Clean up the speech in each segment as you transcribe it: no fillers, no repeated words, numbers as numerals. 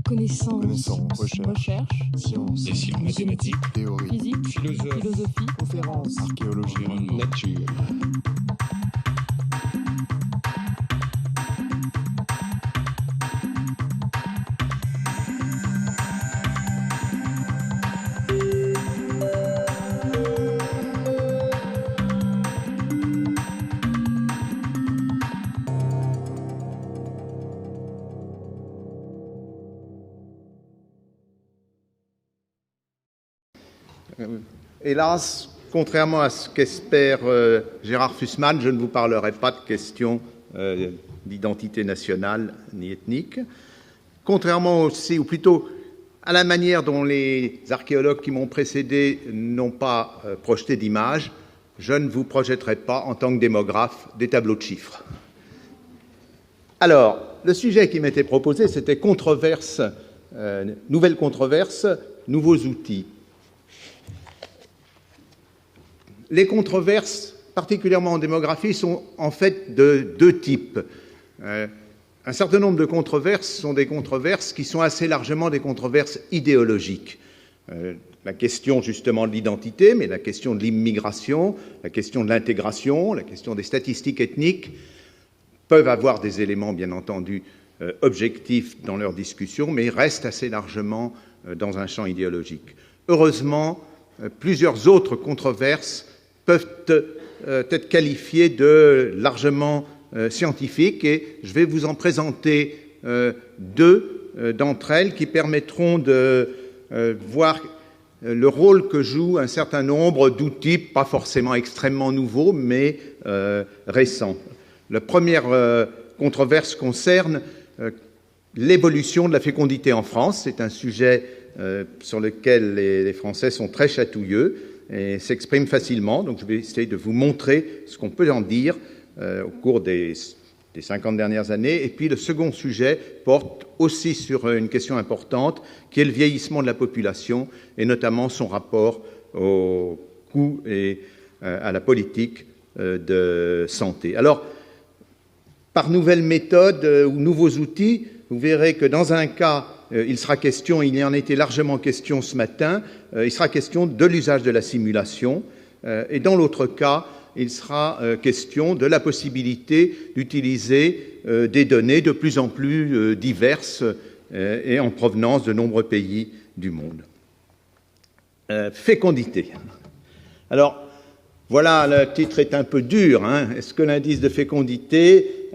Connaissance, recherche, sciences, Dessin, mathématiques, théorie, physique, philosophie, conférence, archéologie, environnement, nature. Hélas, contrairement à ce qu'espère Gérard Fussman, je ne vous parlerai pas de questions d'identité nationale ni ethnique. Contrairement aussi, ou plutôt à la manière dont les archéologues qui m'ont précédé n'ont pas projeté d'image, je ne vous projetterai pas en tant que démographe des tableaux de chiffres. Alors, le sujet qui m'était proposé, c'était controverse, nouvelle controverse, nouveaux outils. Les controverses, particulièrement en démographie, sont en fait de deux types. Un certain nombre de controverses sont des controverses qui sont assez largement des controverses idéologiques. La question justement de l'identité, mais la question de l'immigration, la question de l'intégration, la question des statistiques ethniques peuvent avoir des éléments, bien entendu, objectifs dans leur discussion, mais restent assez largement dans un champ idéologique. Heureusement, plusieurs autres controverses peuvent être qualifiées de largement scientifiques, et je vais vous en présenter deux d'entre elles qui permettront de voir le rôle que joue un certain nombre d'outils, pas forcément extrêmement nouveaux, mais récents. La première controverse concerne l'évolution de la fécondité en France. C'est un sujet sur lequel les Français sont très chatouilleux et s'expriment facilement. Donc je vais essayer de vous montrer ce qu'on peut en dire au cours des 50 dernières années. Et puis le second sujet porte aussi sur une question importante, qui est le vieillissement de la population, et notamment son rapport au coût et à la politique de santé. Alors, par nouvelles méthodes ou nouveaux outils, vous verrez que dans un cas, il sera question, il y en était largement question ce matin, il sera question de l'usage de la simulation, et dans l'autre cas, il sera question de la possibilité d'utiliser des données de plus en plus diverses et en provenance de nombreux pays du monde. Fécondité. Alors, voilà, le titre est un peu dur. Est-ce que l'indice de fécondité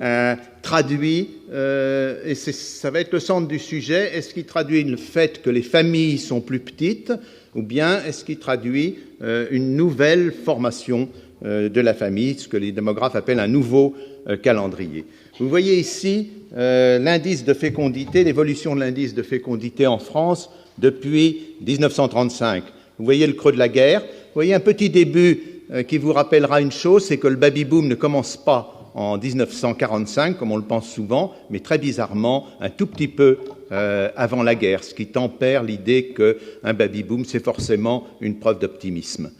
traduit, et ça va être le centre du sujet, est-ce qu'il traduit le fait que les familles sont plus petites, ou bien est-ce qu'il traduit une nouvelle formation de la famille, ce que les démographes appellent un nouveau calendrier. Vous voyez ici l'indice de fécondité, l'évolution de l'indice de fécondité en France depuis 1935. Vous voyez le creux de la guerre, vous voyez un petit début qui vous rappellera une chose, c'est que le baby-boom ne commence pas en 1945, comme on le pense souvent, mais très bizarrement, un tout petit peu avant la guerre, ce qui tempère l'idée qu'un baby-boom, c'est forcément une preuve d'optimisme.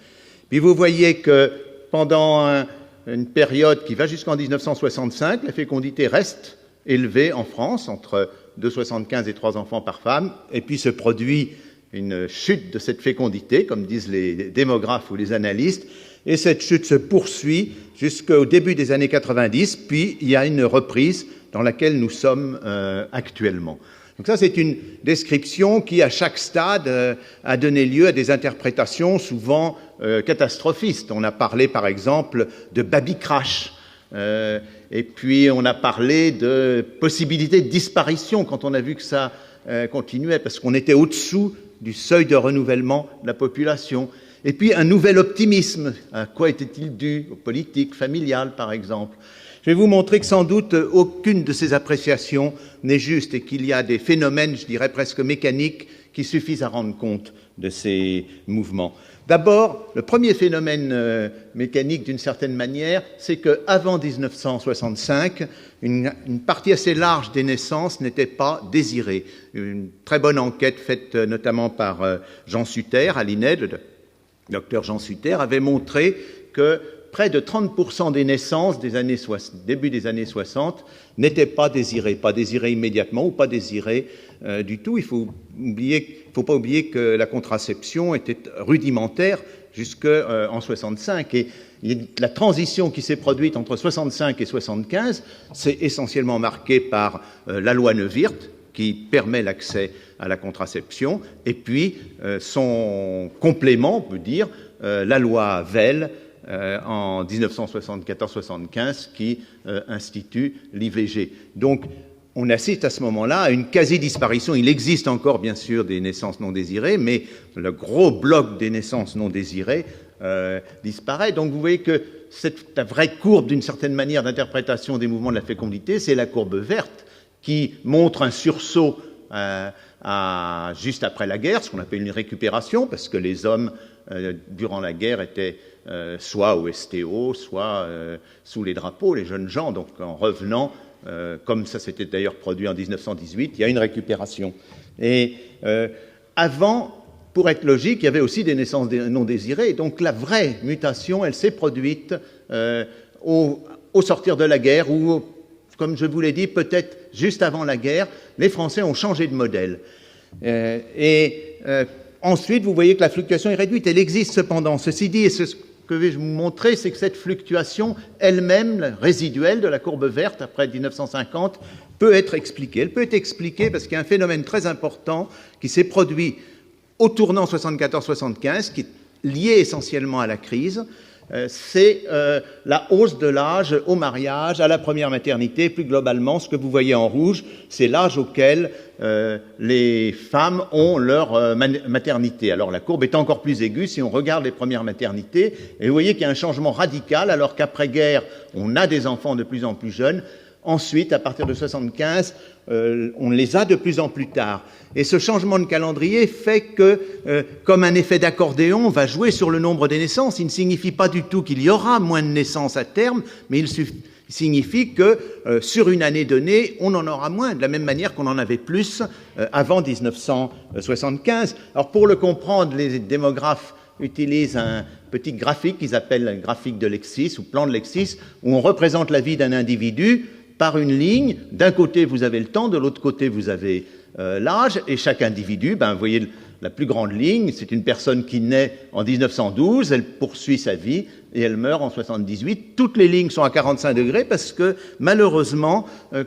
Puis vous voyez que pendant une période qui va jusqu'en 1965, la fécondité reste élevée en France, entre 2,75 et 3 enfants par femme, et puis se produit une chute de cette fécondité, comme disent les démographes ou les analystes, et cette chute se poursuit jusqu'au début des années 90, puis il y a une reprise dans laquelle nous sommes actuellement. Donc ça, c'est une description qui, à chaque stade, a donné lieu à des interprétations souvent catastrophistes. On a parlé, par exemple, de baby crash, et puis on a parlé de possibilité de disparition quand on a vu que ça continuait, parce qu'on était au-dessous du seuil de renouvellement de la population. Et puis un nouvel optimisme. À quoi était-il dû? Aux politiques familiales, par exemple. Je vais vous montrer que sans doute aucune de ces appréciations n'est juste et qu'il y a des phénomènes, je dirais presque mécaniques, qui suffisent à rendre compte de ces mouvements. D'abord, le premier phénomène mécanique, d'une certaine manière, c'est qu'avant 1965, une partie assez large des naissances n'était pas désirée. Une très bonne enquête faite notamment par Jean Sutter à l'INED, le docteur Jean Sutter, avait montré que près de 30% des naissances début des années 60 n'étaient pas désirées immédiatement ou pas désirées du tout. Il faut pas oublier que la contraception était rudimentaire jusqu'en 65. Et la transition qui s'est produite entre 65 et 75, c'est essentiellement marquée par la loi Neuwirth, qui permet l'accès à la contraception, et puis son complément, on peut dire, la loi Veil, en 1974-75, qui institue l'IVG. Donc, on assiste à ce moment-là à une quasi-disparition. Il existe encore, bien sûr, des naissances non désirées, mais le gros bloc des naissances non désirées disparaît. Donc, vous voyez que la vraie courbe, d'une certaine manière, d'interprétation des mouvements de la fécondité, c'est la courbe verte, qui montre un sursaut juste après la guerre, ce qu'on appelle une récupération, parce que les hommes, durant la guerre, étaient soit au STO, soit sous les drapeaux, les jeunes gens. Donc, en revenant, comme ça s'était d'ailleurs produit en 1918, il y a une récupération. Et avant, pour être logique, il y avait aussi des naissances non désirées. Donc, la vraie mutation, elle s'est produite au sortir de la guerre, ou, comme je vous l'ai dit, peut-être juste avant la guerre, les Français ont changé de modèle. Ensuite, vous voyez que la fluctuation est réduite. Elle existe cependant. Ceci dit, et ce que je vais vous montrer, c'est que cette fluctuation elle-même, résiduelle de la courbe verte après 1950, peut être expliquée. Elle peut être expliquée parce qu'il y a un phénomène très important qui s'est produit au tournant 74-75, qui est lié essentiellement à la crise. C'est la hausse de l'âge au mariage, à la première maternité. Plus globalement, ce que vous voyez en rouge, c'est l'âge auquel les femmes ont leur maternité. Alors la courbe est encore plus aiguë si on regarde les premières maternités. Et vous voyez qu'il y a un changement radical, alors qu'après-guerre, on a des enfants de plus en plus jeunes. Ensuite, à partir de 75, on les a de plus en plus tard. Et ce changement de calendrier fait que, comme un effet d'accordéon, va jouer sur le nombre des naissances. Il ne signifie pas du tout qu'il y aura moins de naissances à terme, mais il signifie que, sur une année donnée, on en aura moins, de la même manière qu'on en avait plus avant 1975. Alors, pour le comprendre, les démographes utilisent un petit graphique qu'ils appellent le graphique de Lexis, ou plan de Lexis, où on représente la vie d'un individu par une ligne. D'un côté, vous avez le temps, de l'autre côté, vous avez l'âge, et chaque individu, vous voyez la plus grande ligne, c'est une personne qui naît en 1912, elle poursuit sa vie, et elle meurt en 78. Toutes les lignes sont à 45 degrés, parce que, malheureusement,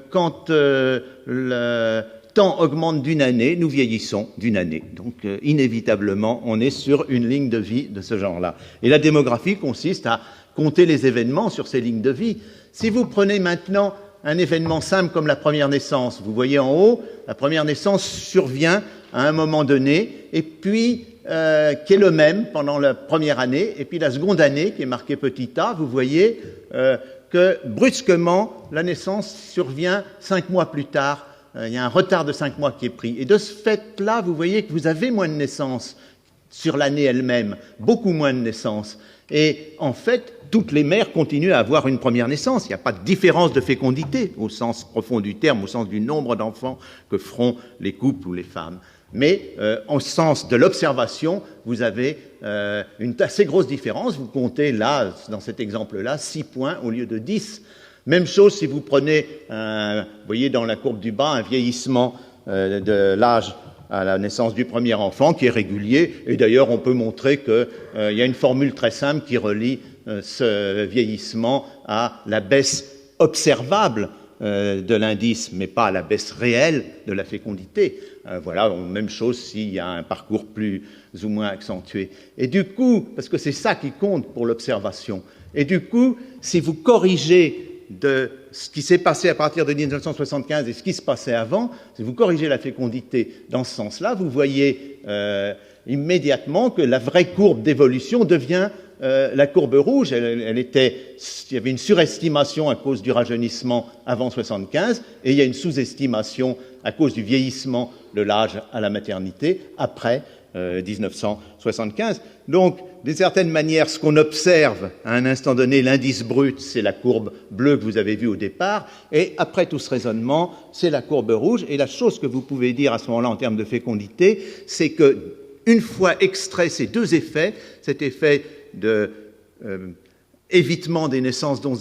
quand le temps augmente d'une année, nous vieillissons d'une année. Donc, inévitablement, on est sur une ligne de vie de ce genre-là. Et la démographie consiste à compter les événements sur ces lignes de vie. Si vous prenez maintenant un événement simple comme la première naissance, vous voyez en haut, la première naissance survient à un moment donné, et puis qui est le même pendant la première année, et puis la seconde année, qui est marquée petit a, vous voyez que brusquement, la naissance survient 5 mois plus tard. Il y a un retard de 5 mois qui est pris. Et de ce fait-là, vous voyez que vous avez moins de naissances sur l'année elle-même, beaucoup moins de naissances. Et en fait, toutes les mères continuent à avoir une première naissance. Il n'y a pas de différence de fécondité au sens profond du terme, au sens du nombre d'enfants que feront les couples ou les femmes. Mais au sens de l'observation, vous avez une assez grosse différence. Vous comptez là, dans cet exemple-là, 6 points au lieu de 10. Même chose si vous prenez, vous voyez dans la courbe du bas, un vieillissement de l'âge à la naissance du premier enfant qui est régulier. Et d'ailleurs, on peut montrer qu'il y a une formule très simple qui relie ce vieillissement à la baisse observable de l'indice, mais pas à la baisse réelle de la fécondité. Voilà, même chose s'il y a un parcours plus ou moins accentué. Et du coup, parce que c'est ça qui compte pour l'observation, et du coup, si vous corrigez de ce qui s'est passé à partir de 1975 et ce qui se passait avant, si vous corrigez la fécondité dans ce sens-là, vous voyez immédiatement que la vraie courbe d'évolution devient la courbe rouge. Il y avait une surestimation à cause du rajeunissement avant 75 et il y a une sous-estimation à cause du vieillissement de l'âge à la maternité après 1975. Donc, d'une certaine manière, ce qu'on observe à un instant donné, l'indice brut, c'est la courbe bleue que vous avez vue au départ, et après tout ce raisonnement, c'est la courbe rouge. Et la chose que vous pouvez dire à ce moment-là en termes de fécondité, c'est que une fois extrait ces deux effets, cet effet de évitement des naissances non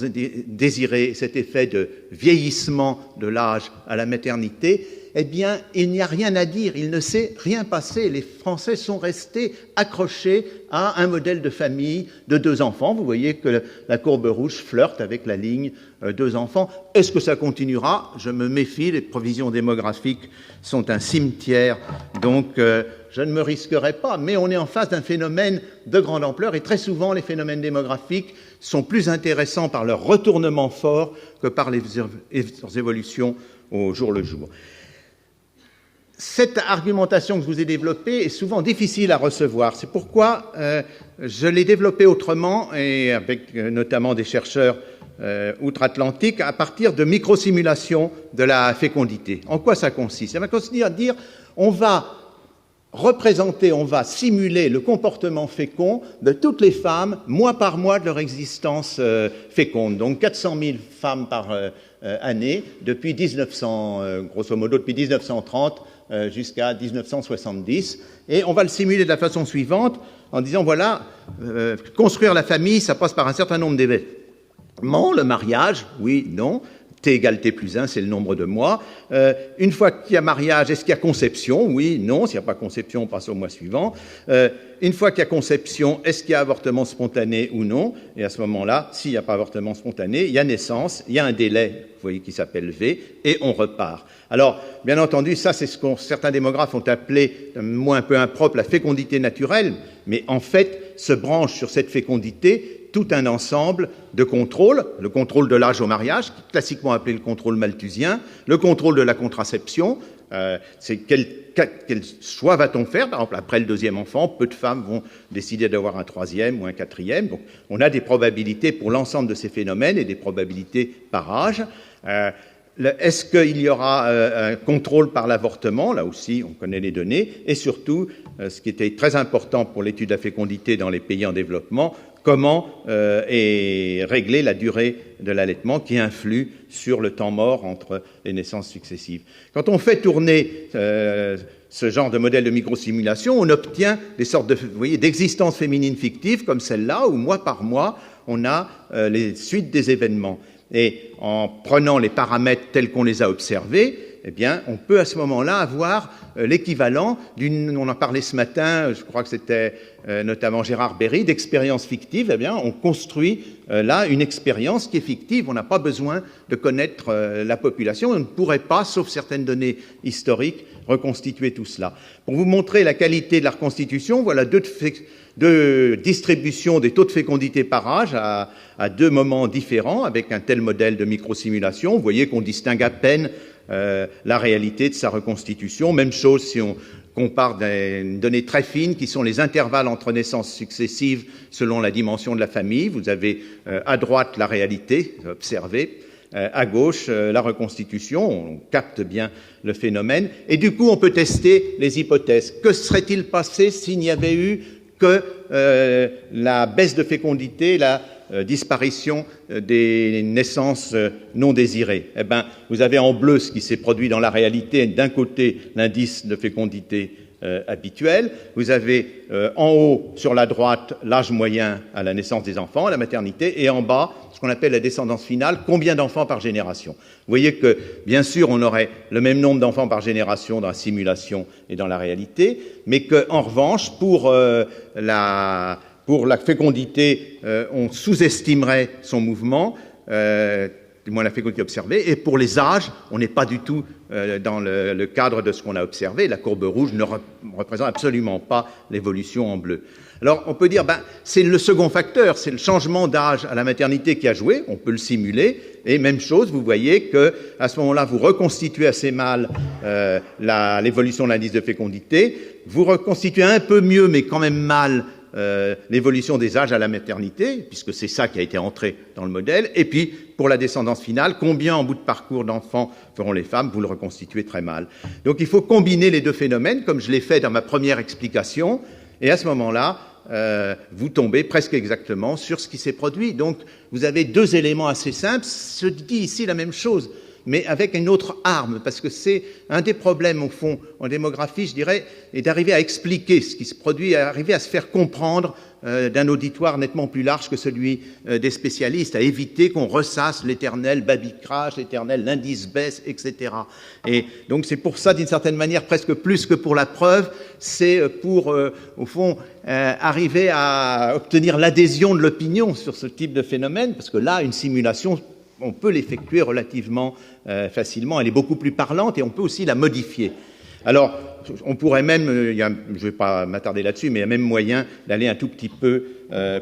désirées, cet effet de vieillissement de l'âge à la maternité, eh bien, il n'y a rien à dire, il ne s'est rien passé. Les Français sont restés accrochés à un modèle de famille de 2 enfants. Vous voyez que la courbe rouge flirte avec la ligne 2 enfants. Est-ce que ça continuera? Je me méfie, les prévisions démographiques sont un cimetière, donc je ne me risquerai pas. Mais on est en face d'un phénomène de grande ampleur et très souvent, les phénomènes démographiques sont plus intéressants par leur retournement fort que par les évolutions au jour le jour. Cette argumentation que je vous ai développée est souvent difficile à recevoir. C'est pourquoi je l'ai développée autrement, et avec notamment des chercheurs outre-Atlantique, à partir de microsimulations de la fécondité. En quoi ça consiste? Ça va consister à dire on va simuler le comportement fécond de toutes les femmes, mois par mois de leur existence féconde. Donc 400 000 femmes par année, depuis 1900, grosso modo depuis 1930 jusqu'à 1970. Et on va le simuler de la façon suivante, en disant, voilà, construire la famille, ça passe par un certain nombre d'événements. Le mariage, oui, non. T égale T plus 1, c'est le nombre de mois. Une fois qu'il y a mariage, est-ce qu'il y a conception? Oui, non. S'il n'y a pas conception, on passe au mois suivant. Une fois qu'il y a conception, est-ce qu'il y a avortement spontané ou non? Et à ce moment-là, s'il n'y a pas avortement spontané, il y a naissance, il y a un délai, vous voyez, qui s'appelle V, et on repart. Alors, bien entendu, ça, c'est ce que certains démographes ont appelé, d'un mot un peu impropre, la fécondité naturelle, mais en fait, se branche sur cette fécondité tout un ensemble de contrôles, le contrôle de l'âge au mariage, classiquement appelé le contrôle malthusien, le contrôle de la contraception, c'est quel choix va-t-on faire? Par exemple, après le 2e enfant, peu de femmes vont décider d'avoir un 3e ou un 4e. Donc, on a des probabilités pour l'ensemble de ces phénomènes et des probabilités par âge. Est-ce qu'il y aura un contrôle par l'avortement? Là aussi, on connaît les données. Et surtout, ce qui était très important pour l'étude de la fécondité dans les pays en développement, comment est réglée la durée de l'allaitement qui influe sur le temps mort entre les naissances successives. Quand on fait tourner ce genre de modèle de microsimulation, on obtient des sortes de, vous voyez, d'existences féminines fictives comme celle-là, où mois par mois, on a les suites des événements. Et en prenant les paramètres tels qu'on les a observés, eh bien, on peut à ce moment-là avoir l'équivalent d'une, on en parlait ce matin, je crois que c'était notamment Gérard Berry, d'expérience fictive. Eh bien, on construit là une expérience qui est fictive. On n'a pas besoin de connaître la population. On ne pourrait pas, sauf certaines données historiques, reconstituer tout cela. Pour vous montrer la qualité de la reconstitution, voilà deux distributions des taux de fécondité par âge à 2 moments différents avec un tel modèle de microsimulation. Vous voyez qu'on distingue à peine la réalité de sa reconstitution. Même chose si on compare des données très fines qui sont les intervalles entre naissances successives selon la dimension de la famille. Vous avez à droite la réalité observée, à gauche la reconstitution. On capte bien le phénomène. Et du coup, on peut tester les hypothèses. Que serait-il passé s'il n'y avait eu que la baisse de fécondité, la disparition des naissances non désirées? Eh bien, vous avez en bleu ce qui s'est produit dans la réalité. D'un côté, l'indice de fécondité habituel. Vous avez en haut, sur la droite, l'âge moyen à la naissance des enfants, à la maternité, et en bas, ce qu'on appelle la descendance finale, combien d'enfants par génération. Vous voyez que, bien sûr, on aurait le même nombre d'enfants par génération dans la simulation et dans la réalité, mais qu'en revanche, pour la fécondité, on sous-estimerait son mouvement, du moins la fécondité observée, et pour les âges, on n'est pas du tout dans le cadre de ce qu'on a observé. La courbe rouge ne représente absolument pas l'évolution en bleu. Alors, on peut dire, c'est le second facteur, c'est le changement d'âge à la maternité qui a joué, on peut le simuler, et même chose, vous voyez que à ce moment-là, vous reconstituez assez mal l'évolution de l'indice de fécondité, vous reconstituez un peu mieux, mais quand même mal, l'évolution des âges à la maternité, puisque c'est ça qui a été entré dans le modèle, et puis pour la descendance finale, combien en bout de parcours d'enfants feront les femmes, vous le reconstituez très mal. Donc il faut combiner les deux phénomènes, comme je l'ai fait dans ma première explication, et à ce moment-là, vous tombez presque exactement sur ce qui s'est produit. Donc vous avez 2 éléments assez simples, je dis ici la même chose. mais avec une autre arme, parce que c'est un des problèmes, au fond, en démographie, je dirais, est d'arriver à expliquer ce qui se produit, arriver à se faire comprendre d'un auditoire nettement plus large que celui des spécialistes, à éviter qu'on ressasse l'éternel baby crash, l'éternel l'indice baisse, etc. Et donc c'est pour ça, d'une certaine manière, presque plus que pour la preuve, c'est pour, au fond, arriver à obtenir l'adhésion de l'opinion sur ce type de phénomène, parce que là, une simulation, on peut l'effectuer relativement facilement, elle est beaucoup plus parlante et on peut aussi la modifier. Alors, on pourrait même, je ne vais pas m'attarder là-dessus, mais il y a même moyen d'aller un tout petit peu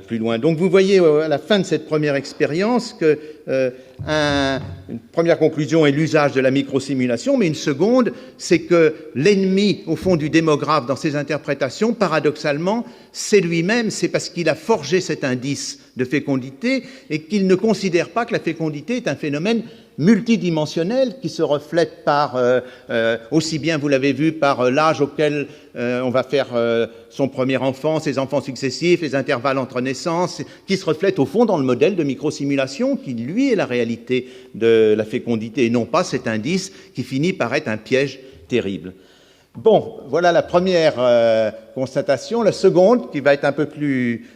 plus loin. Donc vous voyez à la fin de cette première expérience que une première conclusion est l'usage de la microsimulation, mais une seconde, c'est que l'ennemi, au fond, du démographe dans ses interprétations, paradoxalement, c'est lui-même, c'est parce qu'il a forgé cet indice de fécondité et qu'il ne considère pas que la fécondité est un phénomène multidimensionnel qui se reflète par, aussi bien, vous l'avez vu, par l'âge auquel on va faire son premier enfant, ses enfants successifs, les intervalles entre naissances, qui se reflète au fond dans le modèle de microsimulation qui, lui, est la réalité de la fécondité et non pas cet indice qui finit par être un piège terrible. Bon, voilà la première constatation. La seconde, qui va être un peu plus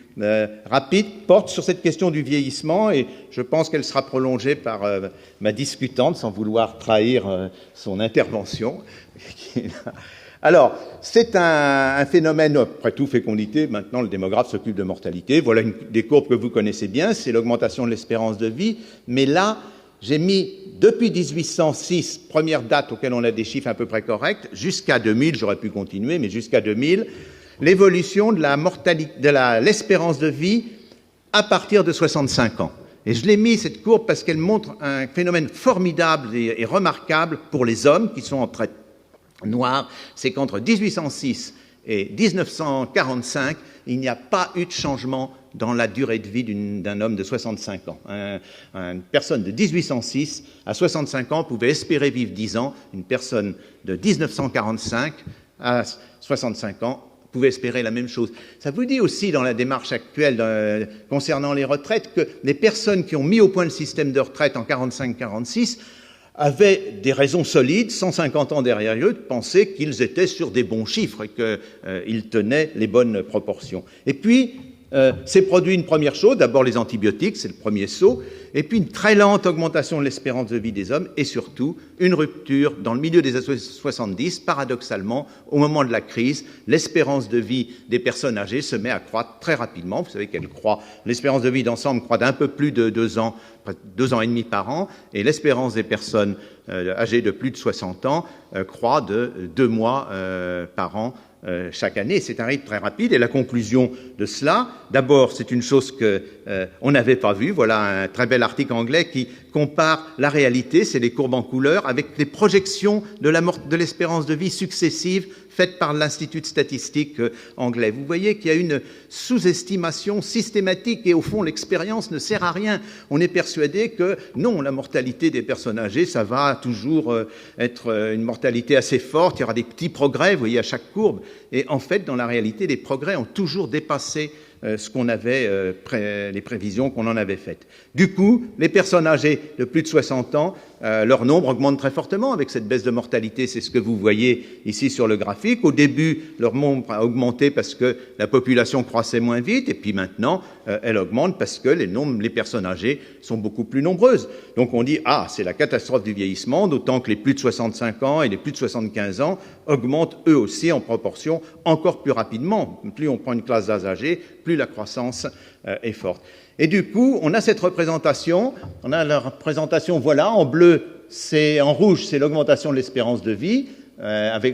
rapide, porte sur cette question du vieillissement et je pense qu'elle sera prolongée par ma discutante, sans vouloir trahir son intervention. Alors, c'est un phénomène, après tout, fécondité. Maintenant, le démographe s'occupe de mortalité. Voilà une des courbes que vous connaissez bien, c'est l'augmentation de l'espérance de vie. Mais là, j'ai mis, depuis 1806, première date auquel on a des chiffres à peu près corrects, jusqu'à 2000, j'aurais pu continuer, mais jusqu'à 2000, l'évolution de la mortalité, de l'espérance de vie à partir de 65 ans. Et je l'ai mis, cette courbe, parce qu'elle montre un phénomène formidable et remarquable pour les hommes qui sont en traite noire, c'est qu'entre 1806 et 1945, il n'y a pas eu de changement dans la durée de vie d'un homme de 65 ans. Une personne de 1806 à 65 ans pouvait espérer vivre 10 ans. Une personne de 1945 à 65 ans pouvait espérer la même chose. Ça vous dit aussi, dans la démarche actuelle concernant les retraites, que les personnes qui ont mis au point le système de retraite en 45-46 avaient des raisons solides, 150 ans derrière eux, de penser qu'ils étaient sur des bons chiffres et qu'ils tenaient les bonnes proportions. Et puis, s'est produit une première chose, d'abord les antibiotiques, c'est le premier saut, et puis une très lente augmentation de l'espérance de vie des hommes, et surtout une rupture dans le milieu des années 70, paradoxalement, au moment de la crise, l'espérance de vie des personnes âgées se met à croître très rapidement. Vous savez qu'elle croît, l'espérance de vie d'ensemble croît d'un peu plus de 2 ans, 2 ans et demi par an, et l'espérance des personnes âgées de plus de 60 ans croît de 2 mois par an chaque année. C'est un rythme très rapide. Et la conclusion de cela, d'abord, c'est une chose qu'on n'avait pas vue. Voilà un très bel article anglais qui compare la réalité, c'est les courbes en couleur, avec les projections de l'espérance de vie successives faites par l'Institut de statistique anglais. Vous voyez qu'il y a une sous-estimation systématique et au fond l'expérience ne sert à rien. On est persuadé que non, la mortalité des personnes âgées, ça va toujours être une mortalité assez forte, il y aura des petits progrès, vous voyez, à chaque courbe. Et en fait, dans la réalité, les progrès ont toujours dépassé ce qu'on avait, les prévisions qu'on en avait faites. Du coup, les personnes âgées de plus de 60 ans, leur nombre augmente très fortement avec cette baisse de mortalité. C'est ce que vous voyez ici sur le graphique. Au début, leur nombre a augmenté parce que la population croissait moins vite, et puis maintenant, elle augmente parce que les personnes âgées sont beaucoup plus nombreuses. Donc on dit, c'est la catastrophe du vieillissement, d'autant que les plus de 65 ans et les plus de 75 ans augmentent eux aussi en proportion encore plus rapidement. Plus on prend une classe d'âge âgée, plus la croissance est forte. Et du coup, on a cette représentation, on a la représentation, voilà, en bleu, en rouge, c'est l'augmentation de l'espérance de vie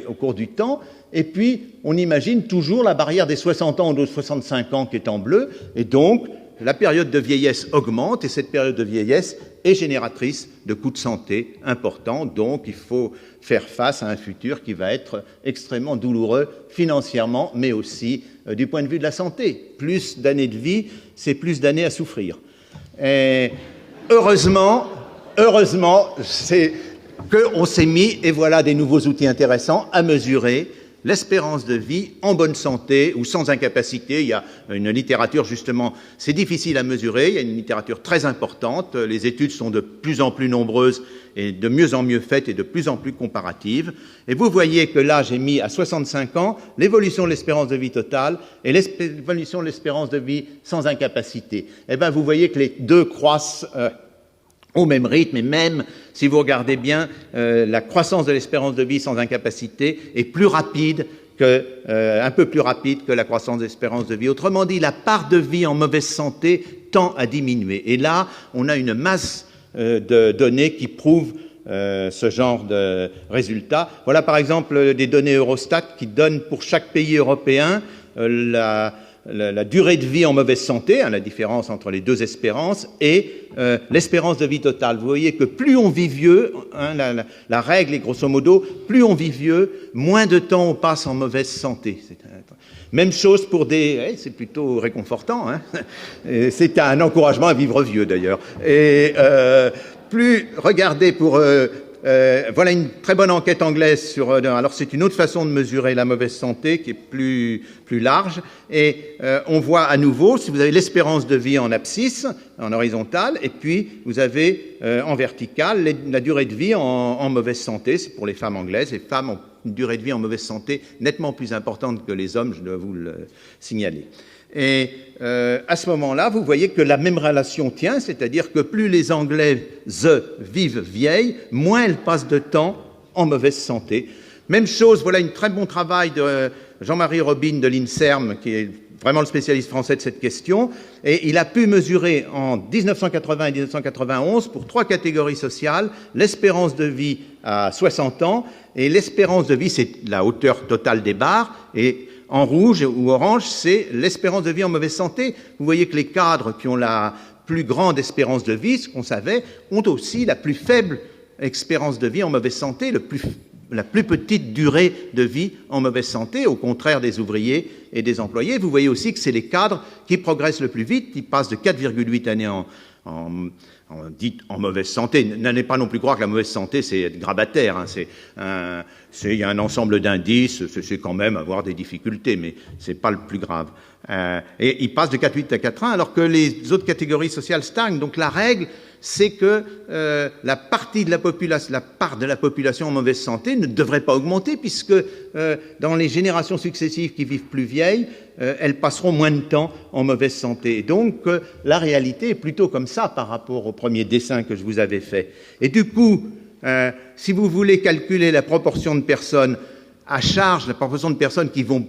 au cours du temps, et puis on imagine toujours la barrière des 60 ans ou de 65 ans qui est en bleu, et donc la période de vieillesse augmente, et cette période de vieillesse est génératrice de coûts de santé importants, donc il faut faire face à un futur qui va être extrêmement douloureux financièrement, mais aussi du point de vue de la santé. Plus d'années de vie, c'est plus d'années à souffrir. Et heureusement, c'est qu'on s'est mis, et voilà des nouveaux outils intéressants, à mesurer l'espérance de vie en bonne santé ou sans incapacité. Il y a une littérature, justement, c'est difficile à mesurer, il y a une littérature très importante, les études sont de plus en plus nombreuses et de mieux en mieux faites et de plus en plus comparatives. Et vous voyez que là, j'ai mis à 65 ans l'évolution de l'espérance de vie totale et l'évolution de l'espérance de vie sans incapacité. Eh bien, vous voyez que les deux croissent au même rythme, et même si vous regardez bien, la croissance de l'espérance de vie sans incapacité est plus rapide un peu plus rapide que la croissance de l'espérance de vie. Autrement dit, la part de vie en mauvaise santé tend à diminuer. Et là, on a une masse de données qui prouvent ce genre de résultats. Voilà par exemple des données Eurostat qui donnent pour chaque pays européen la durée de vie en mauvaise santé, la différence entre les deux espérances, et l'espérance de vie totale. Vous voyez que plus on vit vieux, la règle est grosso modo, plus on vit vieux, moins de temps on passe en mauvaise santé. Même chose pour c'est plutôt réconfortant, hein. C'est un encouragement à vivre vieux d'ailleurs. Et regardez pour... voilà une très bonne enquête anglaise sur... alors c'est une autre façon de mesurer la mauvaise santé qui est plus large, et on voit à nouveau, si vous avez l'espérance de vie en abscisse, en horizontal, et puis vous avez en vertical la durée de vie en mauvaise santé. C'est pour les femmes anglaises. Les femmes ont une durée de vie en mauvaise santé nettement plus importante que les hommes, je dois vous le signaler. Et à ce moment-là, vous voyez que la même relation tient, c'est-à-dire que plus les Anglaises vivent vieilles, moins elles passent de temps en mauvaise santé. Même chose, voilà un très bon travail de Jean-Marie Robin de l'INSERM, qui est vraiment le spécialiste français de cette question, et il a pu mesurer en 1980 et 1991, pour 3 catégories sociales, l'espérance de vie à 60 ans, et l'espérance de vie, c'est la hauteur totale des barres, et en rouge ou orange, c'est l'espérance de vie en mauvaise santé. Vous voyez que les cadres qui ont la plus grande espérance de vie, ce qu'on savait, ont aussi la plus faible espérance de vie en mauvaise santé, la plus petite durée de vie en mauvaise santé, au contraire des ouvriers et des employés. Vous voyez aussi que c'est les cadres qui progressent le plus vite, ils passent de 4,8 années en mauvaise santé. N'allez pas non plus croire que la mauvaise santé, c'est être grabataire, hein. Il y a un ensemble d'indices, c'est quand même avoir des difficultés, mais c'est pas le plus grave. Et ils passent de 4,8 à 4,1, alors que les autres catégories sociales stagnent. Donc la règle, c'est que la part de la population en mauvaise santé ne devrait pas augmenter, puisque dans les générations successives qui vivent plus vieilles, elles passeront moins de temps en mauvaise santé. Et donc la réalité est plutôt comme ça par rapport au premier dessin que je vous avais fait. Et du coup, si vous voulez calculer la proportion de personnes à charge, la proportion de personnes qui vont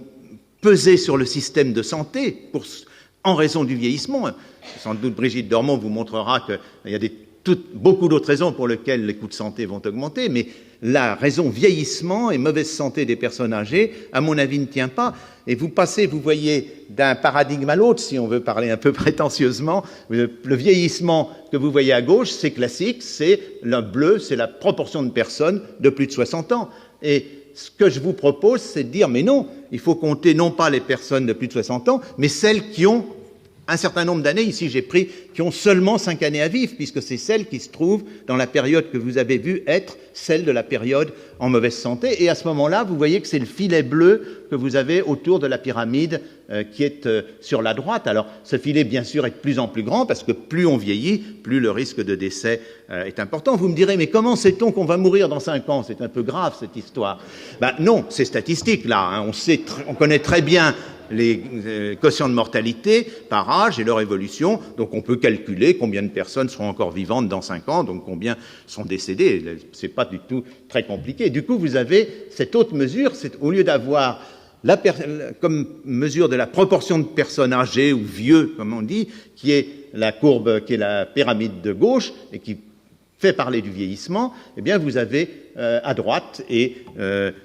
peser sur le système de santé en raison du vieillissement, sans doute Brigitte Dormont vous montrera qu'il y a beaucoup d'autres raisons pour lesquelles les coûts de santé vont augmenter, mais la raison vieillissement et mauvaise santé des personnes âgées, à mon avis, ne tient pas. Et vous voyez, d'un paradigme à l'autre, si on veut parler un peu prétentieusement, le vieillissement que vous voyez à gauche, c'est classique, c'est le bleu, c'est la proportion de personnes de plus de 60 ans. Et ce que je vous propose, c'est de dire, mais non, il faut compter non pas les personnes de plus de 60 ans, mais celles qui ont un certain nombre d'années, ici j'ai pris, qui ont seulement 5 années à vivre, puisque c'est celles qui se trouvent dans la période que vous avez vue être celle de la période en mauvaise santé. Et à ce moment-là, vous voyez que c'est le filet bleu que vous avez autour de la pyramide qui est sur la droite. Alors, ce filet, bien sûr, est de plus en plus grand, parce que plus on vieillit, plus le risque de décès est important. Vous me direz, mais comment sait-on qu'on va mourir dans 5 ans? C'est un peu grave, cette histoire. Non, c'est statistique, là. Hein. On connaît très bien les quotients de mortalité par âge et leur évolution, donc on peut calculer combien de personnes seront encore vivantes dans 5 ans, donc combien sont décédées. C'est pas du tout très compliqué. Du coup, vous avez cette autre mesure, au lieu d'avoir comme mesure de la proportion de personnes âgées ou vieux, comme on dit, qui est la courbe, qui est la pyramide de gauche, et qui fait parler du vieillissement, eh bien vous avez à droite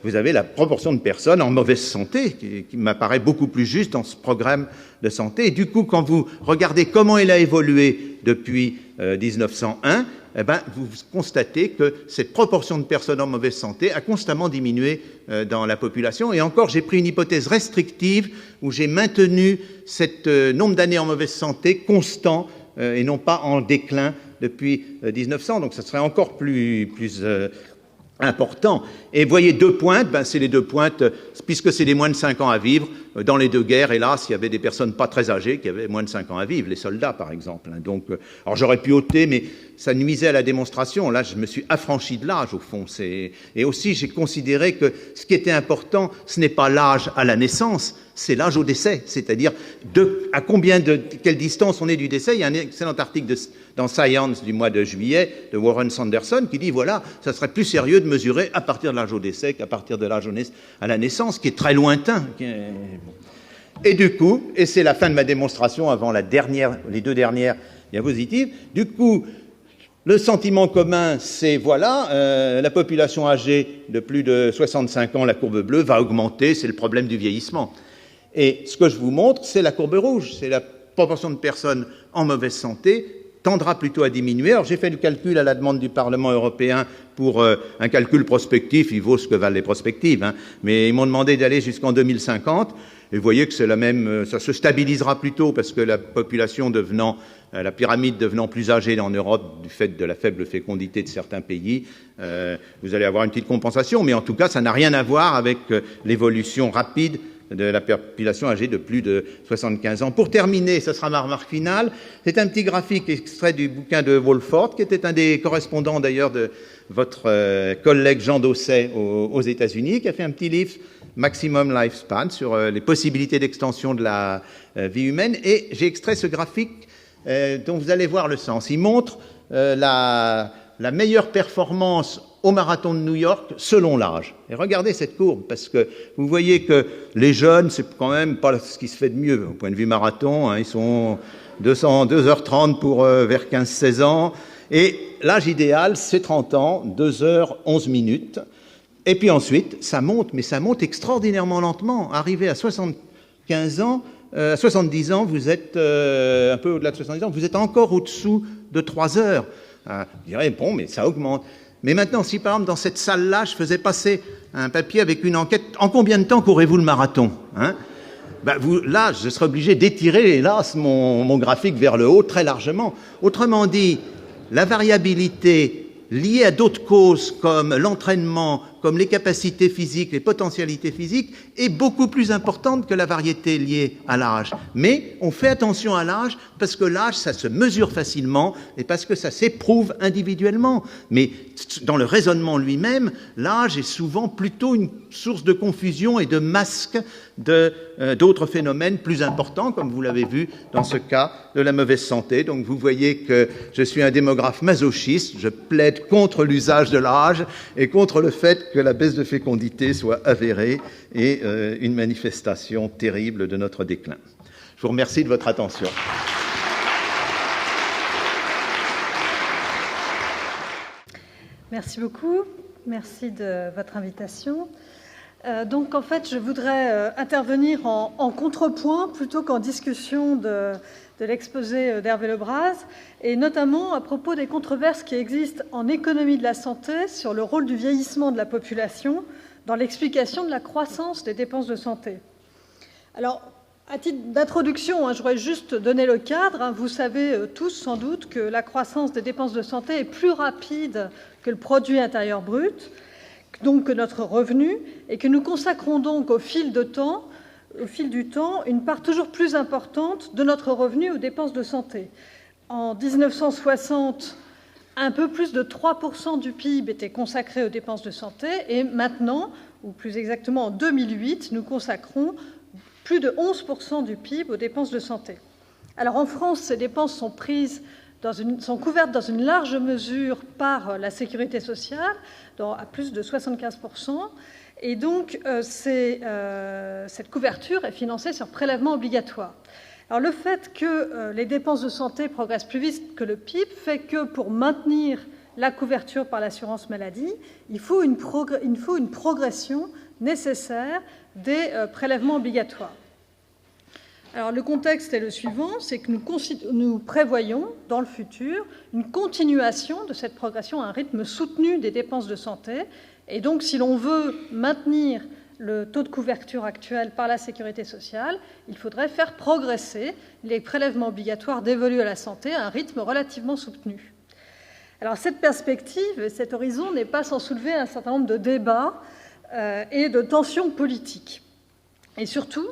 vous avez la proportion de personnes en mauvaise santé qui m'apparaît beaucoup plus juste dans ce programme de santé. Et du coup, quand vous regardez comment elle a évolué depuis 1901, eh ben, vous constatez que cette proportion de personnes en mauvaise santé a constamment diminué dans la population. Et encore, j'ai pris une hypothèse restrictive où j'ai maintenu ce nombre d'années en mauvaise santé constant et non pas en déclin depuis 1900, donc ça serait encore plus important. Et vous voyez 2 pointes, ben c'est les 2 pointes, puisque c'est les moins de 5 ans à vivre. Dans les 2 guerres, hélas, il y avait des personnes pas très âgées qui avaient moins de 5 ans à vivre, les soldats par exemple. Donc, alors j'aurais pu ôter, mais ça nuisait à la démonstration. Là, je me suis affranchi de l'âge au fond. Et aussi, j'ai considéré que ce qui était important, ce n'est pas l'âge à la naissance, c'est l'âge au décès, c'est-à-dire à quelle distance on est du décès. Il y a un excellent article dans Science du mois de juillet de Warren Sanderson qui dit, voilà, ça serait plus sérieux de mesurer à partir de l'âge au décès qu'à partir de l'âge à la naissance, qui est très lointain. Et du coup, et c'est la fin de ma démonstration avant les 2 dernières diapositives, du coup, le sentiment commun, c'est voilà, la population âgée de plus de 65 ans, la courbe bleue, va augmenter, c'est le problème du vieillissement. Et ce que je vous montre, c'est la courbe rouge, c'est la proportion de personnes en mauvaise santé tendra plutôt à diminuer. Alors j'ai fait le calcul à la demande du Parlement européen pour un calcul prospectif, il vaut ce que valent les prospectives, hein, mais ils m'ont demandé d'aller jusqu'en 2050, et vous voyez que c'est la même, ça se stabilisera plutôt parce que la population la pyramide devenant plus âgée en Europe du fait de la faible fécondité de certains pays, vous allez avoir une petite compensation, mais en tout cas ça n'a rien à voir avec l'évolution rapide de la population âgée de plus de 75 ans. Pour terminer, ce sera ma remarque finale, c'est un petit graphique extrait du bouquin de Wolford, qui était un des correspondants d'ailleurs de votre collègue Jean Dosset aux États-Unis, qui a fait un petit livre, Maximum Lifespan, sur les possibilités d'extension de la vie humaine, et j'ai extrait ce graphique dont vous allez voir le sens. Il montre la meilleure performance au marathon de New York selon l'âge. Et regardez cette courbe, parce que vous voyez que les jeunes, c'est quand même pas ce qui se fait de mieux au point de vue marathon, hein, ils sont 2h30 pour vers 15-16 ans, et l'âge idéal, c'est 30 ans, 2h11 minutes. Et puis ensuite, ça monte, mais ça monte extraordinairement lentement. Arrivé à 75 ans, 70 ans, vous êtes un peu au-delà de 70 ans, vous êtes encore au-dessous de 3 heures. Vous direz, bon, mais ça augmente. Mais maintenant, si par exemple, dans cette salle-là, je faisais passer un papier avec une enquête, en combien de temps courez-vous le marathon, hein? Là, je serais obligé d'étirer, hélas, mon graphique vers le haut très largement. Autrement dit, la variabilité liée à d'autres causes comme l'entraînement, comme les capacités physiques, les potentialités physiques, est beaucoup plus importante que la variété liée à l'âge. Mais on fait attention à l'âge parce que l'âge, ça se mesure facilement et parce que ça s'éprouve individuellement. Mais dans le raisonnement lui-même, l'âge est souvent plutôt une source de confusion et de masque d'autres phénomènes plus importants, comme vous l'avez vu dans ce cas de la mauvaise santé. Donc vous voyez que je suis un démographe masochiste, je plaide contre l'usage de l'âge et contre le fait que la baisse de fécondité soit avérée et une manifestation terrible de notre déclin. Je vous remercie de votre attention. Merci beaucoup. Merci de votre invitation. Donc, en fait, je voudrais intervenir en contrepoint plutôt qu'en discussion de l'exposé d'Hervé Lebras, et notamment à propos des controverses qui existent en économie de la santé sur le rôle du vieillissement de la population dans l'explication de la croissance des dépenses de santé. Alors, à titre d'introduction, je voudrais juste donner le cadre. Vous savez tous sans doute que la croissance des dépenses de santé est plus rapide que le produit intérieur brut, donc que notre revenu, et que nous consacrons donc au fil du temps, une part toujours plus importante de notre revenu aux dépenses de santé. En 1960, un peu plus de 3% du PIB était consacré aux dépenses de santé, et maintenant, ou plus exactement en 2008, nous consacrons plus de 11% du PIB aux dépenses de santé. Alors en France, ces dépenses sont couvertes dans une large mesure par la sécurité sociale, à plus de 75%, et donc cette couverture est financée sur prélèvement obligatoire. Alors le fait que les dépenses de santé progressent plus vite que le PIB fait que pour maintenir la couverture par l'assurance maladie, il faut une progression nécessaire des prélèvements obligatoires. Alors le contexte est le suivant, c'est que nous prévoyons dans le futur une continuation de cette progression à un rythme soutenu des dépenses de santé. Et donc si l'on veut maintenir le taux de couverture actuel par la sécurité sociale, il faudrait faire progresser les prélèvements obligatoires dévolus à la santé à un rythme relativement soutenu. Alors cette perspective, cet horizon n'est pas sans soulever un certain nombre de débats et de tensions politiques. Et surtout,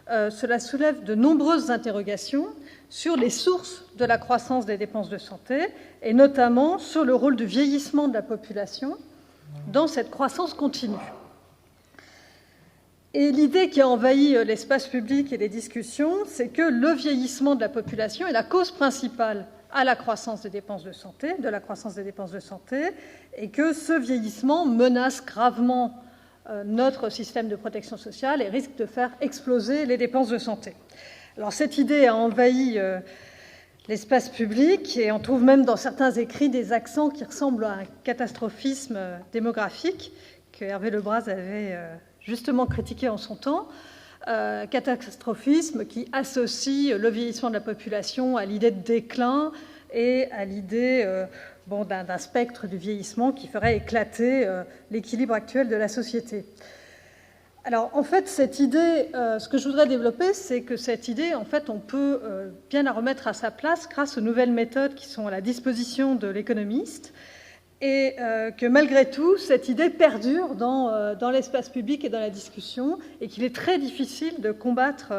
cela soulève de nombreuses interrogations sur les sources de la croissance des dépenses de santé, et notamment sur le rôle du vieillissement de la population dans cette croissance continue. Et l'idée qui a envahi l'espace public et les discussions, c'est que le vieillissement de la population est la cause principale à la croissance des dépenses de santé, et que ce vieillissement menace gravement notre système de protection sociale et risque de faire exploser les dépenses de santé. Alors cette idée a envahi l'espace public et on trouve même dans certains écrits des accents qui ressemblent à un catastrophisme démographique que Hervé Lebras avait justement critiqué en son temps. Catastrophisme qui associe le vieillissement de la population à l'idée de déclin et à l'idée d'un spectre du vieillissement qui ferait éclater l'équilibre actuel de la société. Alors, en fait, cette idée, ce que je voudrais développer, c'est que cette idée, en fait, on peut bien la remettre à sa place grâce aux nouvelles méthodes qui sont à la disposition de l'économiste, et que malgré tout, cette idée perdure dans l'espace public et dans la discussion, et qu'il est très difficile de combattre,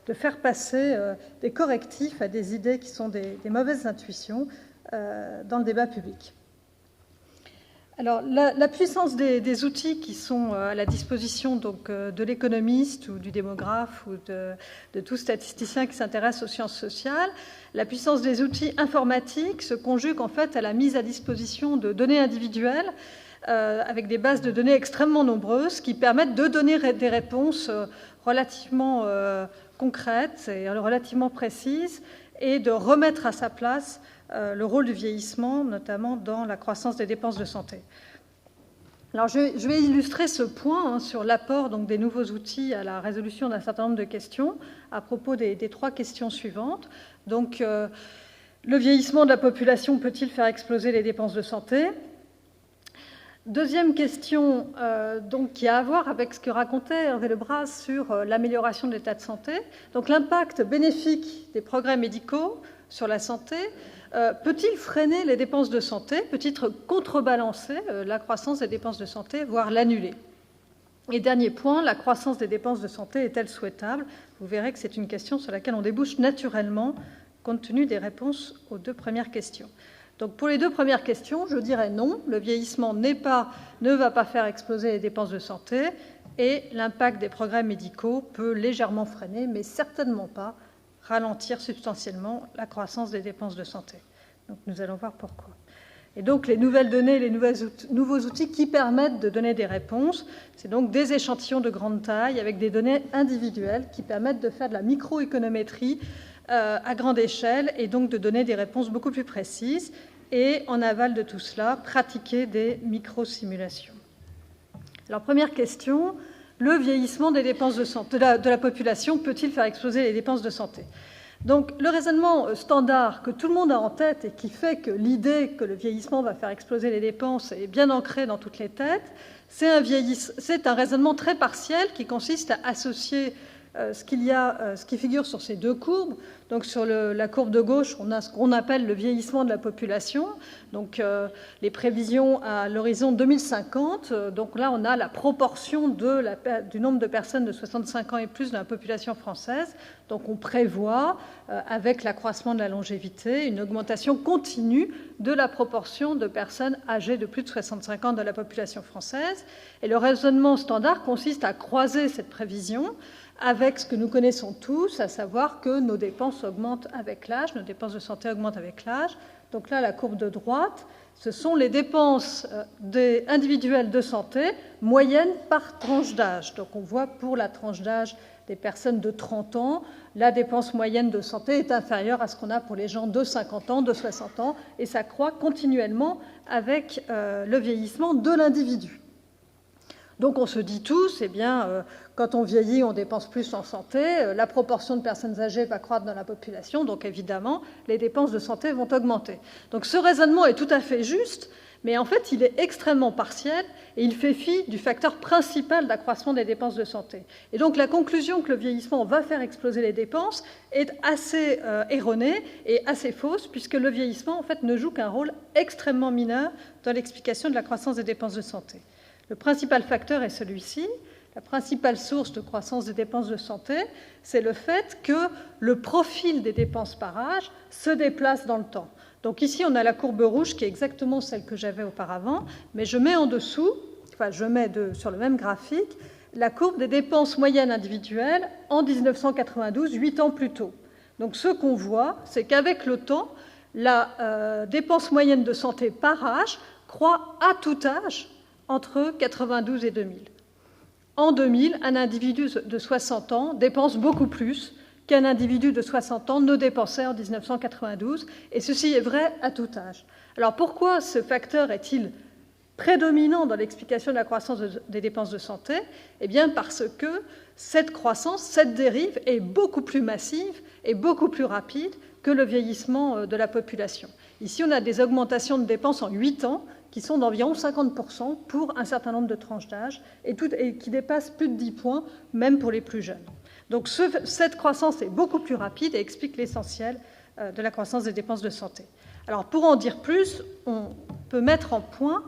de faire passer des correctifs à des idées qui sont des mauvaises intuitions dans le débat public. Alors, la puissance des outils qui sont à la disposition donc, de l'économiste ou du démographe ou de tout statisticien qui s'intéresse aux sciences sociales, la puissance des outils informatiques se conjugue en fait à la mise à disposition de données individuelles avec des bases de données extrêmement nombreuses qui permettent de donner des réponses relativement concrètes et relativement précises et de remettre à sa place le rôle du vieillissement, notamment dans la croissance des dépenses de santé. Alors, je vais illustrer ce point sur l'apport donc, des nouveaux outils à la résolution d'un certain nombre de questions à propos des trois questions suivantes. Donc, le vieillissement de la population peut-il faire exploser les dépenses de santé ? Deuxième question, donc, qui a à voir avec ce que racontait Hervé Lebras sur l'amélioration de l'état de santé. Donc, l'impact bénéfique des progrès médicaux sur la santé peut-il freiner les dépenses de santé ? Peut-il contrebalancer la croissance des dépenses de santé, voire l'annuler ? Et dernier point, la croissance des dépenses de santé est-elle souhaitable ? Vous verrez que c'est une question sur laquelle on débouche naturellement, compte tenu des réponses aux deux premières questions. Donc pour les deux premières questions, je dirais non, le vieillissement ne va pas faire exploser les dépenses de santé et l'impact des progrès médicaux peut légèrement freiner, mais certainement pas ralentir substantiellement la croissance des dépenses de santé. Donc nous allons voir pourquoi. Et donc les nouvelles données, les nouveaux outils qui permettent de donner des réponses, c'est donc des échantillons de grande taille avec des données individuelles qui permettent de faire de la microéconométrie à grande échelle et donc de donner des réponses beaucoup plus précises et en aval de tout cela, pratiquer des micro-simulations. Alors première question, le vieillissement des dépenses de santé, de la population peut-il faire exploser les dépenses de santé ? Donc le raisonnement standard que tout le monde a en tête et qui fait que l'idée que le vieillissement va faire exploser les dépenses est bien ancrée dans toutes les têtes, c'est un raisonnement très partiel qui consiste à associer ce qui figure sur ces deux courbes. Donc sur la courbe de gauche, on a ce qu'on appelle le vieillissement de la population, donc les prévisions à l'horizon 2050. Donc là, on a la proportion du nombre de personnes de 65 ans et plus de la population française. Donc on prévoit, avec l'accroissement de la longévité, une augmentation continue de la proportion de personnes âgées de plus de 65 ans de la population française. Et le raisonnement standard consiste à croiser cette prévision avec ce que nous connaissons tous, à savoir que nos dépenses augmentent avec l'âge, nos dépenses de santé augmentent avec l'âge. Donc là, la courbe de droite, ce sont les dépenses individuelles de santé moyennes par tranche d'âge. Donc on voit pour la tranche d'âge des personnes de 30 ans, la dépense moyenne de santé est inférieure à ce qu'on a pour les gens de 50 ans, de 60 ans, et ça croît continuellement avec le vieillissement de l'individu. Donc on se dit tous, quand on vieillit, on dépense plus en santé, la proportion de personnes âgées va croître dans la population, donc évidemment, les dépenses de santé vont augmenter. Donc ce raisonnement est tout à fait juste, Mais en fait, il est extrêmement partiel et il fait fi du facteur principal d'accroissement des dépenses de santé. Et donc la conclusion que le vieillissement va faire exploser les dépenses est assez erronée et assez fausse, puisque le vieillissement en fait, ne joue qu'un rôle extrêmement mineur dans l'explication de la croissance des dépenses de santé. Le principal facteur est celui-ci. La principale source de croissance des dépenses de santé, c'est le fait que le profil des dépenses par âge se déplace dans le temps. Donc ici, on a la courbe rouge qui est exactement celle que j'avais auparavant, mais je mets en dessous, sur le même graphique, la courbe des dépenses moyennes individuelles en 1992, 8 ans plus tôt. Donc ce qu'on voit, c'est qu'avec le temps, la dépense moyenne de santé par âge croît à tout âge entre 92 et 2000. En 2000, un individu de 60 ans dépense beaucoup plus qu'un individu de 60 ans ne dépensait en 1992, et ceci est vrai à tout âge. Alors pourquoi ce facteur est-il prédominant dans l'explication de la croissance des dépenses de santé? Eh bien parce que cette croissance, cette dérive est beaucoup plus massive et beaucoup plus rapide que le vieillissement de la population. Ici, on a des augmentations de dépenses en 8 ans qui sont d'environ 50% pour un certain nombre de tranches d'âge et qui dépassent plus de 10 points, même pour les plus jeunes. Donc cette croissance est beaucoup plus rapide et explique l'essentiel de la croissance des dépenses de santé. Alors pour en dire plus, on peut mettre en point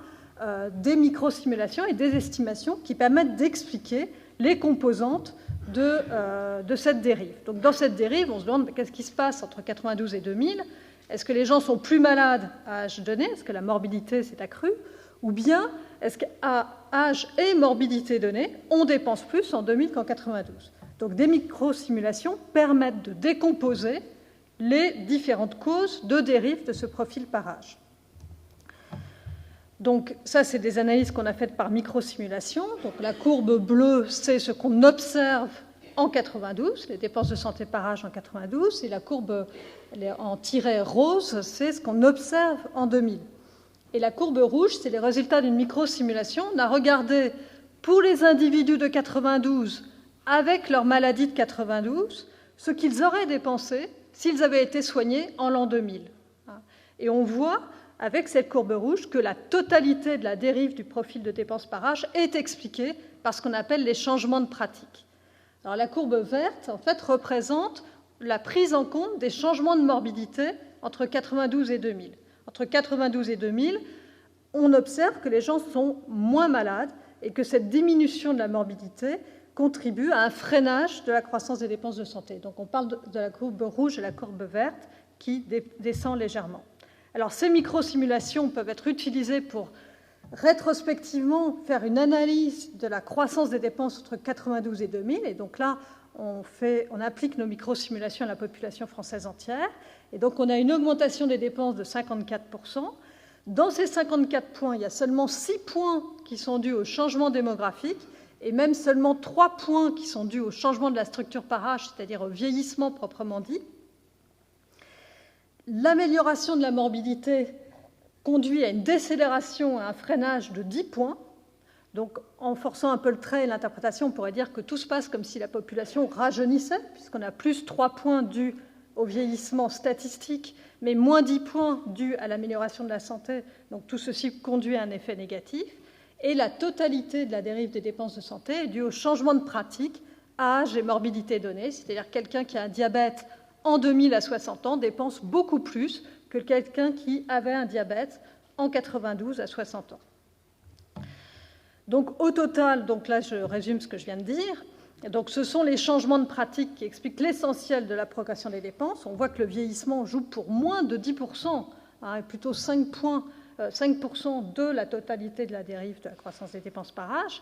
des microsimulations et des estimations qui permettent d'expliquer les composantes de cette dérive. Donc dans cette dérive, on se demande qu'est-ce qui se passe entre 92 et 2000. Est-ce que les gens sont plus malades à âge donné? Est-ce que la morbidité s'est accrue? Ou bien, est-ce qu'à âge et morbidité donné, on dépense plus en 2000 qu'en 92? Donc des microsimulations permettent de décomposer les différentes causes de dérive de ce profil par âge. Donc ça, c'est des analyses qu'on a faites par microsimulation. Donc la courbe bleue, c'est ce qu'on observe en 92, les dépenses de santé par âge en 92, et la courbe en tiret rose, c'est ce qu'on observe en 2000. Et la courbe rouge, c'est les résultats d'une microsimulation. On a regardé pour les individus de 92 avec leur maladie de 92 ce qu'ils auraient dépensé s'ils avaient été soignés en l'an 2000. Et on voit avec cette courbe rouge que la totalité de la dérive du profil de dépenses par âge est expliquée par ce qu'on appelle les changements de pratique. Alors, la courbe verte, en fait, représente la prise en compte des changements de morbidité entre 92 et 2000. Entre 92 et 2000, on observe que les gens sont moins malades et que cette diminution de la morbidité contribue à un freinage de la croissance des dépenses de santé. Donc, on parle de la courbe rouge et la courbe verte qui descend légèrement. Alors, ces microsimulations peuvent être utilisées pour rétrospectivement faire une analyse de la croissance des dépenses entre 92 et 2000. Et donc là, on applique nos microsimulations à la population française entière. Et donc, on a une augmentation des dépenses de 54%. Dans ces 54 points, il y a seulement 6 points qui sont dus au changement démographique et même seulement 3 points qui sont dus au changement de la structure par âge, c'est-à-dire au vieillissement proprement dit. L'amélioration de la morbidité conduit à une décélération, à un freinage de 10 points. Donc, en forçant un peu le trait et l'interprétation, on pourrait dire que tout se passe comme si la population rajeunissait, puisqu'on a plus 3 points dus au vieillissement statistique, mais moins 10 points dus à l'amélioration de la santé. Donc, tout ceci conduit à un effet négatif. Et la totalité de la dérive des dépenses de santé est due au changement de pratique à âge et morbidité donnée, c'est-à-dire quelqu'un qui a un diabète en 2000 à 60 ans dépense beaucoup plus que quelqu'un qui avait un diabète en 92 à 60 ans. Donc au total, donc là je résume ce que je viens de dire, donc ce sont les changements de pratique qui expliquent l'essentiel de la progression des dépenses. On voit que le vieillissement joue pour moins de 10%, plutôt 5% de la totalité de la dérive de la croissance des dépenses par âge.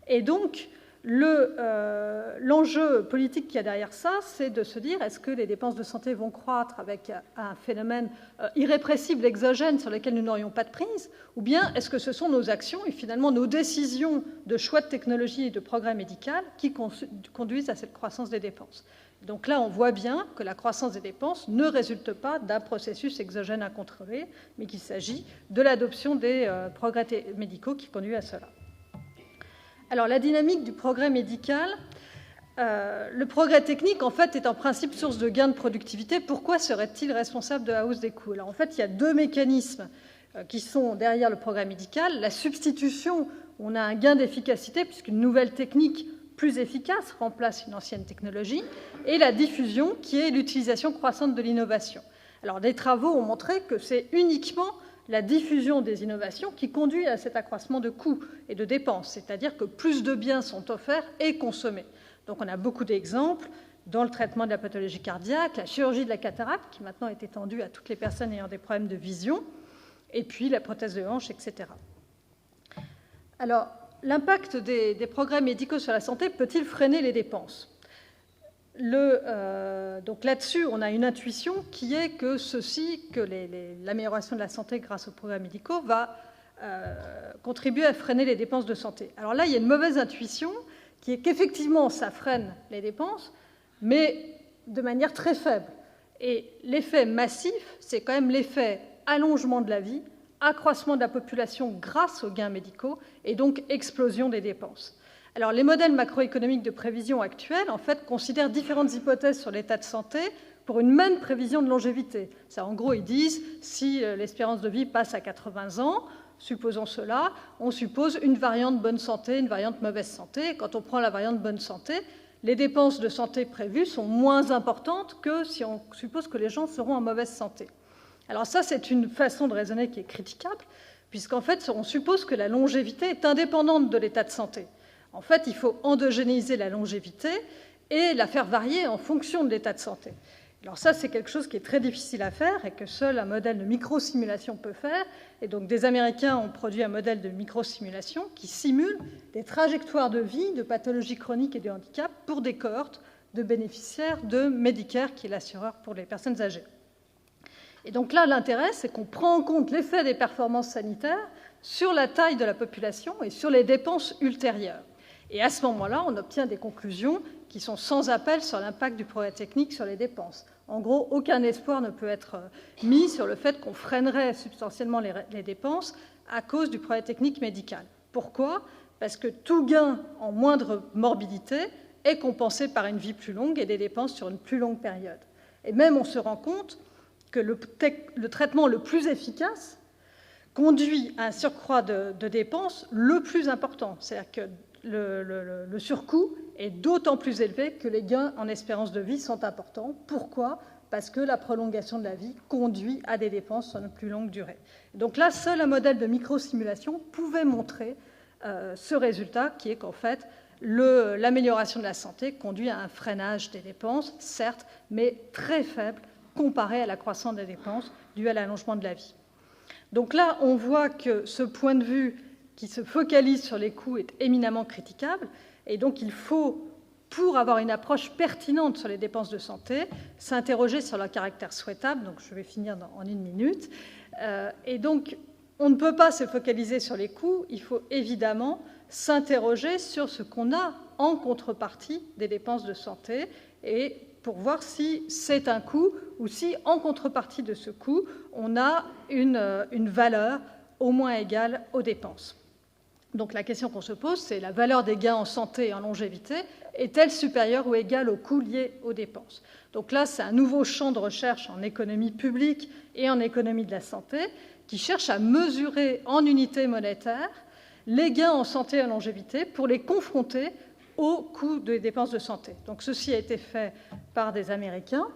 Et donc l'enjeu politique qu'il y a derrière ça, c'est de se dire est-ce que les dépenses de santé vont croître avec un phénomène irrépressible, exogène, sur lequel nous n'aurions pas de prise, ou bien est-ce que ce sont nos actions et finalement nos décisions de choix de technologie et de progrès médical qui conduisent à cette croissance des dépenses. Donc là, on voit bien que la croissance des dépenses ne résulte pas d'un processus exogène incontrôlé, mais qu'il s'agit de l'adoption des progrès médicaux qui conduit à cela. Alors, la dynamique du progrès médical, le progrès technique, en fait, est en principe source de gains de productivité. Pourquoi serait-il responsable de la hausse des coûts? Alors, en fait, il y a deux mécanismes qui sont derrière le progrès médical, la substitution, on a un gain d'efficacité puisqu'une nouvelle technique plus efficace remplace une ancienne technologie, et la diffusion qui est l'utilisation croissante de l'innovation. Alors des travaux ont montré que c'est uniquement la diffusion des innovations qui conduit à cet accroissement de coûts et de dépenses, c'est-à-dire que plus de biens sont offerts et consommés. Donc on a beaucoup d'exemples dans le traitement de la pathologie cardiaque, la chirurgie de la cataracte, qui maintenant est étendue à toutes les personnes ayant des problèmes de vision, et puis la prothèse de hanche, etc. Alors, l'impact des progrès médicaux sur la santé peut-il freiner les dépenses ? Donc là-dessus, on a une intuition qui est que l'amélioration de la santé grâce aux progrès médicaux va contribuer à freiner les dépenses de santé. Alors là, il y a une mauvaise intuition qui est qu'effectivement, ça freine les dépenses, mais de manière très faible. Et l'effet massif, c'est quand même l'effet allongement de la vie, accroissement de la population grâce aux gains médicaux et donc explosion des dépenses. Alors, les modèles macroéconomiques de prévision actuels, en fait, considèrent différentes hypothèses sur l'état de santé pour une même prévision de longévité. Ça, en gros, ils disent, si l'espérance de vie passe à 80 ans, supposons cela, on suppose une variante bonne santé, une variante mauvaise santé. Quand on prend la variante bonne santé, les dépenses de santé prévues sont moins importantes que si on suppose que les gens seront en mauvaise santé. Alors ça, c'est une façon de raisonner qui est critiquable, puisqu'en fait, on suppose que la longévité est indépendante de l'état de santé. En fait, il faut endogénéiser la longévité et la faire varier en fonction de l'état de santé. Alors ça, c'est quelque chose qui est très difficile à faire et que seul un modèle de microsimulation peut faire. Et donc, des Américains ont produit un modèle de microsimulation qui simule des trajectoires de vie, de pathologies chroniques et de handicap pour des cohortes de bénéficiaires de Medicare, qui est l'assureur pour les personnes âgées. Et donc là, l'intérêt, c'est qu'on prend en compte l'effet des performances sanitaires sur la taille de la population et sur les dépenses ultérieures. Et à ce moment-là, on obtient des conclusions qui sont sans appel sur l'impact du progrès technique sur les dépenses. En gros, aucun espoir ne peut être mis sur le fait qu'on freinerait substantiellement les dépenses à cause du progrès technique médical. Pourquoi ? Parce que tout gain en moindre morbidité est compensé par une vie plus longue et des dépenses sur une plus longue période. Et même, on se rend compte que le traitement le plus efficace conduit à un surcroît de dépenses le plus important. C'est-à-dire que le surcoût est d'autant plus élevé que les gains en espérance de vie sont importants. Pourquoi ? Parce que la prolongation de la vie conduit à des dépenses sur une plus longue durée. Donc là, seul un modèle de microsimulation pouvait montrer ce résultat, qui est qu'en fait, l'amélioration de la santé conduit à un freinage des dépenses, certes, mais très faible comparé à la croissance des dépenses due à l'allongement de la vie. Donc là, on voit que ce point de vue qui se focalise sur les coûts est éminemment critiquable, et donc il faut, pour avoir une approche pertinente sur les dépenses de santé, s'interroger sur leur caractère souhaitable. Donc je vais finir en une minute. Et donc, on ne peut pas se focaliser sur les coûts, il faut évidemment s'interroger sur ce qu'on a en contrepartie des dépenses de santé, et pour voir si c'est un coût ou si, en contrepartie de ce coût, on a une valeur au moins égale aux dépenses. Donc la question qu'on se pose, c'est la valeur des gains en santé et en longévité est-elle supérieure ou égale aux coûts liés aux dépenses ? Donc là, c'est un nouveau champ de recherche en économie publique et en économie de la santé qui cherche à mesurer en unités monétaires les gains en santé et en longévité pour les confronter aux coûts des dépenses de santé. Donc ceci a été fait par des Américains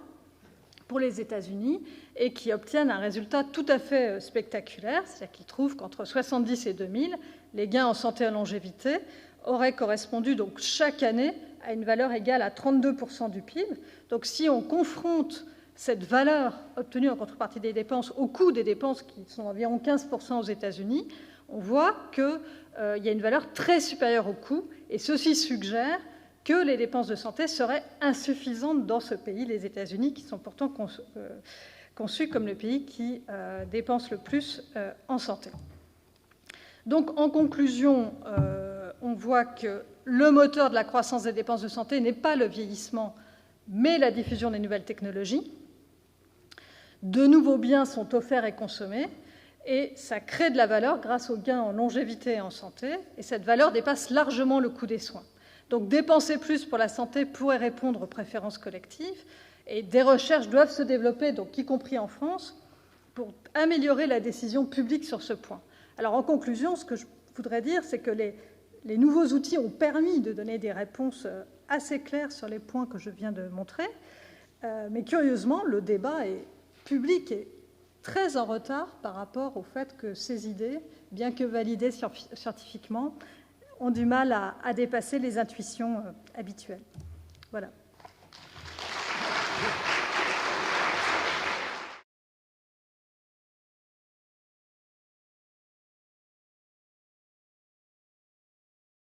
pour les États-Unis et qui obtiennent un résultat tout à fait spectaculaire, c'est-à-dire qu'ils trouvent qu'entre 70 et 2000, les gains en santé et en longévité auraient correspondu donc chaque année à une valeur égale à 32% du PIB. Donc si on confronte cette valeur obtenue en contrepartie des dépenses au coût des dépenses qui sont environ 15% aux États-Unis, on voit qu'il y a une valeur très supérieure au coût, et ceci suggère que les dépenses de santé seraient insuffisantes dans ce pays, les États-Unis, qui sont pourtant conçus comme le pays qui dépense le plus en santé. Donc, en conclusion, on voit que le moteur de la croissance des dépenses de santé n'est pas le vieillissement, mais la diffusion des nouvelles technologies. De nouveaux biens sont offerts et consommés, et ça crée de la valeur grâce aux gains en longévité et en santé, et cette valeur dépasse largement le coût des soins. Donc dépenser plus pour la santé pourrait répondre aux préférences collectives, et des recherches doivent se développer, donc y compris en France, pour améliorer la décision publique sur ce point. Alors, en conclusion, ce que je voudrais dire, c'est que les nouveaux outils ont permis de donner des réponses assez claires sur les points que je viens de montrer, mais curieusement, le débat est public et très en retard par rapport au fait que ces idées, bien que validées scientifiquement, ont du mal à dépasser les intuitions habituelles. Voilà.